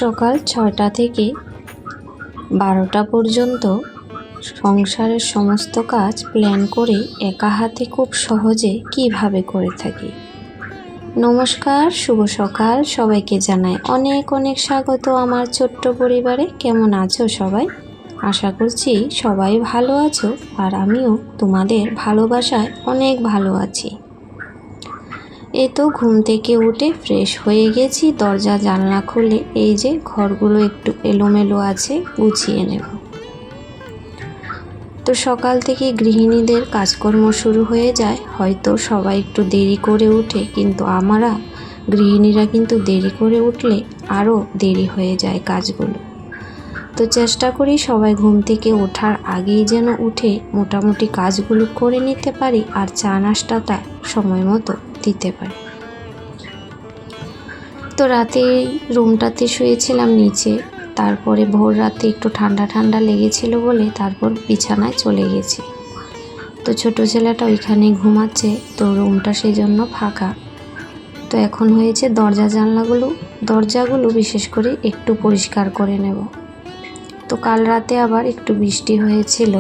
সকাল ৬টা থেকে ১২টা পর্যন্ত সংসারের সমস্ত কাজ প্ল্যান করে একা হাতে খুব সহজে কিভাবে করে থাকি। নমস্কার, শুভ সকাল। সবাইকে জানাই অনেক অনেক স্বাগত আমার ছোট্ট পরিবারে। কেমন আছো সবাই? আশা করছি সবাই ভালো আছো, আর আমিও তোমাদের ভালোবাসায় অনেক ভালো আছি। এই তো ঘুম থেকে উঠে ফ্রেশ হয়ে গেছি, দরজা জানলা খুলে এই যে ঘরগুলো একটু এলোমেলো আছে, গুছিয়ে নেব। তো সকাল থেকে গৃহিণীদের কাজকর্ম শুরু হয়ে যায়। হয়তো সবাই একটু দেরি করে উঠে, কিন্তু গৃহিণীরা কিন্তু দেরি করে উঠলে আরও দেরি হয়ে যায় কাজগুলো। তো চেষ্টা করি সবাই ঘুম থেকে ওঠার আগেই যেন উঠে মোটামুটি কাজগুলো করে নিতে পারি, আর চা নাস্তাটা সময় মতো দিতে পারি। তো রাতে রুমটাতে শুয়েছিলাম নিচে, তারপরে ভোর রাতে একটু ঠান্ডা ঠান্ডা লেগেছিল বলে তারপর বিছানায় চলে গেছি। তো ছোট ছেলেটা ওইখানে ঘুমাচ্ছে, তো রুমটা সেই জন্য ফাঁকা। তো এখন হয়েছে দরজাগুলো বিশেষ করে একটু পরিষ্কার করে নেব। তো কাল রাতে আবার একটু বৃষ্টি হয়েছিল,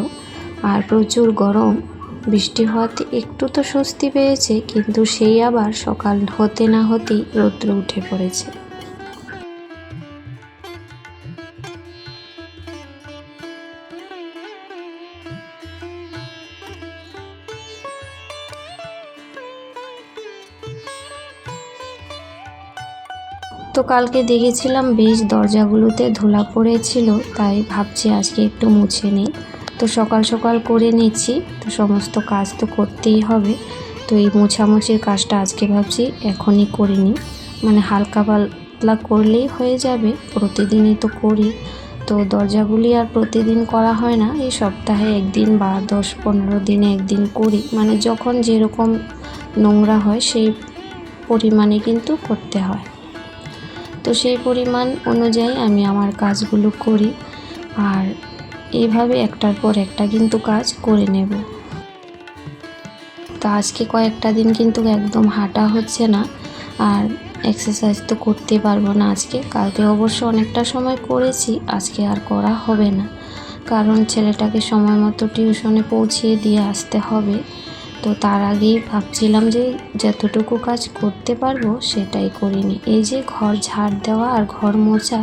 আর প্রচুর গরম। বৃষ্টি হওয়াতে একটু তো স্বস্তি পেয়েছে, কিন্তু সেই আবার সকাল হতে না হতেই রৌদ্র উঠে পড়েছে। তো কালকে দেখেছিলাম বেশ দরজাগুলোতে ধুলা পড়েছিল, তাই ভাবছি আজকে একটু মুছে নিই। তো সকাল সকাল করে নিচ্ছি, তো সমস্ত কাজ তো করতেই হবে। তো এই মোছামুছির কাজটা আজকে ভাবছি এখনই করে নিই, মানে হালকা পাতলা করলেই হয়ে যাবে। প্রতিদিনই তো করি, তো দরজাগুলি আর প্রতিদিন করা হয় না, এই সপ্তাহে একদিন বা 10-15 দিনে একদিন করি, মানে যখন যেরকম নোংরা হয় সেই পরিমাণে কিন্তু করতে হয়। তো সেই পরিমাণ অনুযায়ী আমি আমার কাজগুলো করি, আর এইভাবে একটার পর একটা কিন্তু কাজ করে নেব। তো আজকে কয়েকটা দিন কিন্তু একদম হাঁটা হচ্ছে না, আর এক্সারসাইজ তো করতে পারবো না আজকে। কালকে অবশ্য অনেকটা সময় করেছি, আজকে আর করা হবে না, কারণ ছেলেটাকে সময় মতো টিউশনে পৌঁছিয়ে দিয়ে আসতে হবে। তো তার আগেই ভাবছিলাম যে যতটুকু কাজ করতে পারবো সেটাই করিনি। এই যে ঘর ঝাড় দেওয়া আর ঘর মোছা,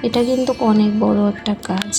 এটা কিন্তু অনেক বড় একটা কাজ।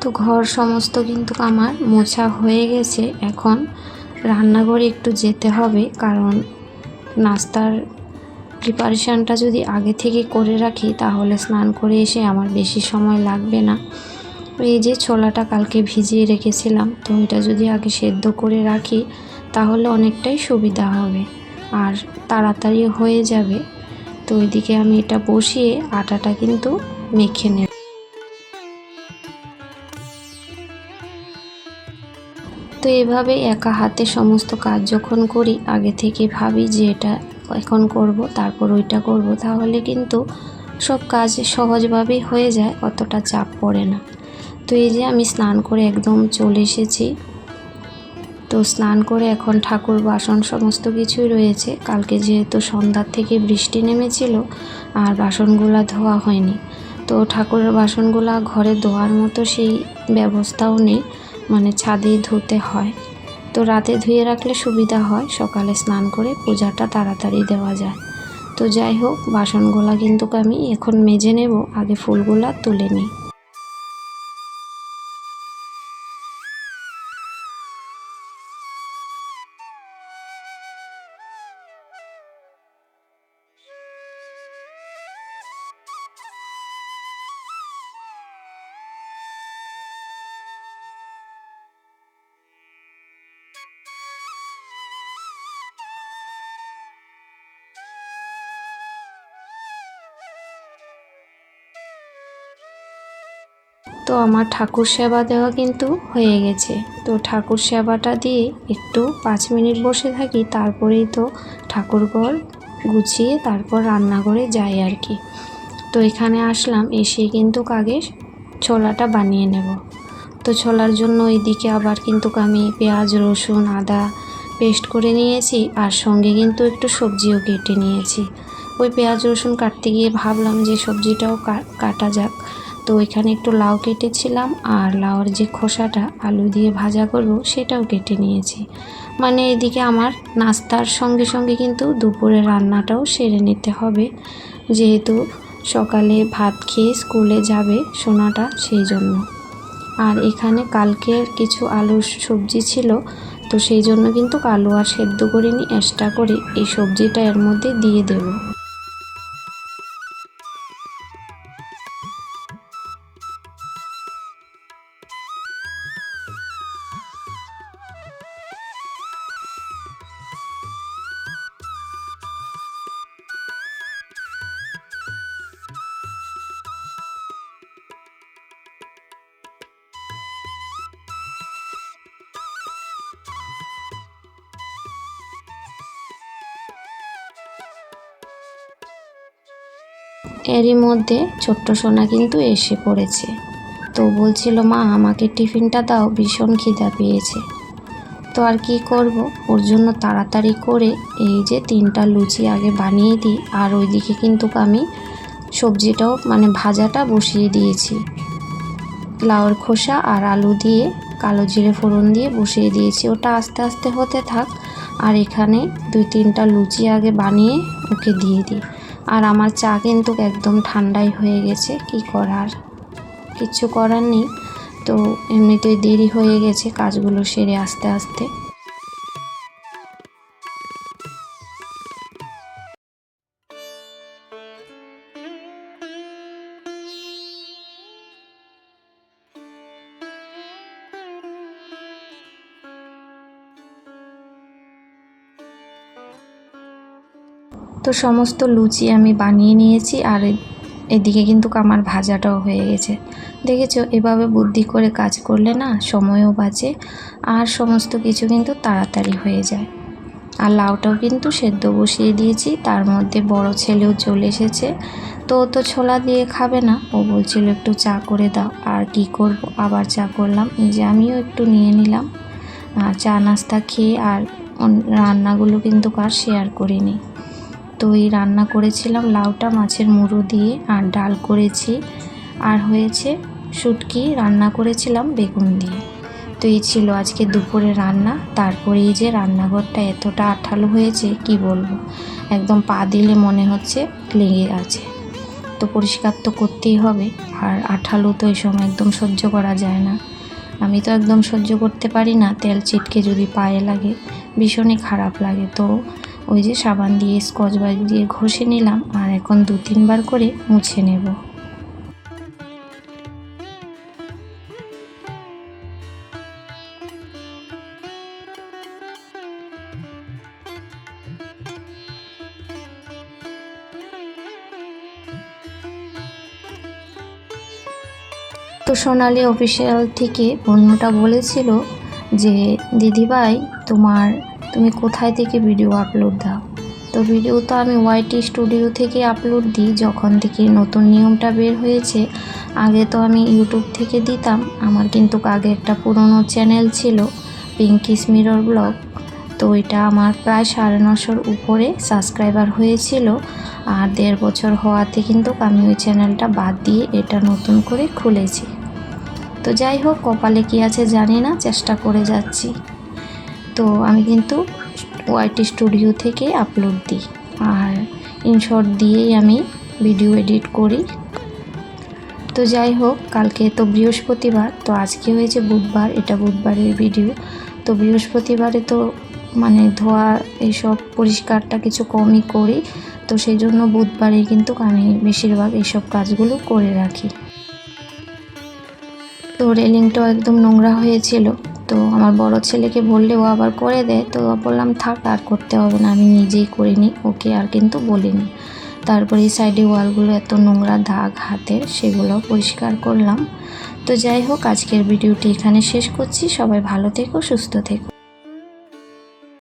তো ঘর সমস্ত কিন্তু আমার মোছা হয়ে গেছে। এখন রান্নাঘরে একটু যেতে হবে, কারণ নাস্তার প্রিপারেশানটা যদি আগে থেকে করে রাখি তাহলে স্নান করে এসে আমার বেশি সময় লাগবে না। এই যে ছোলাটা কালকে ভিজিয়ে রেখেছিলাম, তো এটা যদি আগে সেদ্ধ করে রাখি তাহলে অনেকটাই সুবিধা হবে আর তাড়াতাড়ি হয়ে যাবে। তো ওইদিকে আমি এটা বসিয়ে আটাটা কিন্তু মেখে নেব। তো এভাবে একা হাতে সমস্ত কাজ যখন করি, আগে থেকে ভাবি যে এটা এখন করব, তারপর ওইটা করব, তাহলে কিন্তু সব কাজ সহজভাবেই হয়ে যায়, অতটা চাপ পড়ে না। তো এই যে আমি স্নান করে একদম চলে এসেছি। তো স্নান করে এখন ঠাকুর বাসন সমস্ত কিছুই রয়েছে। কালকে যেহেতু সন্ধ্যার থেকে বৃষ্টি নেমেছিল আর বাসনগুলা ধোয়া হয়নি, তো ঠাকুরের বাসনগুলা ঘরে ধোয়ার মতো সেই ব্যবস্থাও নেই, মানে ছাদেই ধুতে হয়। তো রাতে ধুয়ে রাখলে সুবিধা হয়, সকালে স্নান করে পূজাটা তাড়াতাড়ি দেওয়া যায়। তো যাই হোক, বাসনগুলা কিন্তু আমি এখন মেজে নেব, আগে ফুলগুলা তুলে নিই। তো আমার ঠাকুর সেবা দেওয়া কিন্তু হয়ে গেছে। তো ঠাকুর সেবাটা দিয়ে একটু 5 মিনিট বসে থাকি, তারপরেই তো ঠাকুরঘর গুছিয়ে তারপর রান্নাঘরে যাই আর কি। তো এখানে আসলাম, এসে কিন্তু আগে ছোলাটা বানিয়ে নেব। তো ছোলার জন্য এইদিকে আবার কিন্তু আমি পেঁয়াজ, রসুন, আদা পেস্ট করে নিয়েছি, আর সঙ্গে কিন্তু একটু সবজিও কেটে নিয়েছি। ওই পেঁয়াজ রসুন কাটতে গিয়ে ভাবলাম যে সবজিটাও কাটা যাক। তো এখানে একটু লাউ কেটেছিলাম, আর লাউর যে খোসাটা আলু দিয়ে ভাজা করব সেটাও কেটে নিয়েছি। মানে এদিকে আমার নাস্তার সঙ্গে সঙ্গে কিন্তু দুপুরের রান্নাটাও সেরে নিতে হবে, যেহেতু সকালে ভাত খেয়ে স্কুলে যাবে সোনাটা, সেই জন্য। আর এখানে কালকের কিছু আলুর সবজি ছিল, তো সেই জন্য কিন্তু আলু আর সেদ্ধ করিনি, এক্সট্রা করে এই সবজিটা এর মধ্যে দিয়ে দেব। এরই মধ্যে ছোট্ট সোনা কিন্তু এসে পড়েছে। তো বলছিল, মা আমাকে টিফিনটা দাও, ভীষণ খিদা পেয়েছে। তো আর কি করব, ওর জন্য তাড়াতাড়ি করে এই যে 3টা লুচি আগে বানিয়ে দিই, আর ওইদিকে কিন্তু আমি সবজিটাও মানে ভাজাটা বসিয়ে দিয়েছি। লাউর খোসা আর আলু দিয়ে কালো জিরে ফোড়ন দিয়ে বসিয়ে দিয়েছি, ওটা আস্তে আস্তে হতে থাক। আর এখানে 2-3টা লুচি আগে বানিয়ে ওকে দিয়ে দিই। আর আমার চা কিন্তু একদম ঠান্ডাই হয়ে গেছে, কি করার, কিচ্ছু করার নেই। তো এমনিতেই দেরি হয়ে গেছে কাজগুলো সেরে আস্তে আস্তে। তো সমস্ত লুচি আমি বানিয়ে নিয়েছি, আর এদিকে কিন্তু আমার ভাজাটাও হয়ে গেছে। দেখেছো, এভাবে বুদ্ধি করে কাজ করলে না সময়ও বাঁচে, আর সমস্ত কিছু কিন্তু তাড়াতাড়ি হয়ে যায়। আর লাউটাও কিন্তু সেদ্ধ বসিয়ে দিয়েছি, তার মধ্যে বড় ছেলেও চলে এসেছে। তো ও তো ছোলা দিয়ে খাবে না, ও বলছিল একটু চা করে দাও। আর কি করব, আবার চা করলাম, এই যে আমিও একটু নিয়ে নিলাম। আর চা নাস্তা খেয়ে আর রান্নাগুলো কিন্তু আর শেয়ার করিনি। তো এই রান্না করেছিলাম লাউটা মাছের মুড়ো দিয়ে, আর ডাল করেছি, আর হয়েছে শুটকি রান্না করেছিলাম বেগুন দিয়ে। তো এই ছিল আজকে দুপুরে রান্না। তারপরে এই যে রান্নাঘরটা এতটা আঠালো হয়েছে কি বলবো, একদম পা দিলে মনে হচ্ছে লেগে আছে। তো পরিষ্কার তো করতেই হবে, আর আঠালো তো এই সময় একদম সহ্য করা যায় না। আমি তো একদম সহ্য করতে পারি না, তেল ছিটকে যদি পায়ে লাগে ভীষণই খারাপ লাগে। তো ওই যে সাবান দিয়ে স্কচ ব্রাইট দিয়ে ঘষে নিলাম, আর এখন 2-3 বার করে মুছে নেব। তো সোনালি অফিসিয়াল থেকে বন্ধুটা বলেছিল যে দিদিভাই তুমি কোথায় থেকে ভিডিও আপলোড দাও। তো ভিডিও তো আমি ওয়াইটি স্টুডিও থেকে আপলোড দিই, যখন থেকে নতুন নিয়মটা বের হয়েছে। আগে তো আমি ইউটিউব থেকে দিতাম, আমার কিন্তু আগে একটা পুরনো চ্যানেল ছিল পিঙ্কিস মিরর ব্লগ। তো এটা আমার প্রায় 950-র উপরে সাবস্ক্রাইবার হয়েছিল, আর 1.5 বছর হওয়াতে কিন্তু আমি ওই চ্যানেলটা বাদ দিয়ে এটা নতুন করে খুলেছি। তো যাই হোক, কপালে কী আছে জানি না, চেষ্টা করে যাচ্ছি। তো আমি কিন্তু ওয়াইটি স্টুডিও থেকে আপলোড দিই, আর ইনশর্ট দিয়েই আমি ভিডিও এডিট করি। তো যাই হোক, কালকে তো বৃহস্পতিবার, তো আজকে হয়েছে বুধবার, এটা বুধবারের ভিডিও। তো বৃহস্পতিবারে তো মানে ধোয়া এইসব পরিষ্কারটা কিছু কমই করি, তো সেই জন্য বুধবারে কিন্তু আমি বেশিরভাগ এইসব কাজগুলো করে রাখি। তো রেলিংটাও একদম নোংরা হয়েছিল, তো আমার বড় ছেলেকে বললে ও আবার করে দেয়। তো বললাম থাক, আর করতে হবে না, আমি নিজেই করে নিই, ওকে আর কিন্তু বলিনি। তারপরে এই সাইডে ওয়ালগুলো এত নোংরা দাগ হাতের, সেগুলো পরিষ্কার করলাম। তো যাই হোক, আজকের ভিডিওটি এখানে শেষ করছি। সবাই ভালো থেকো, সুস্থ থেকো।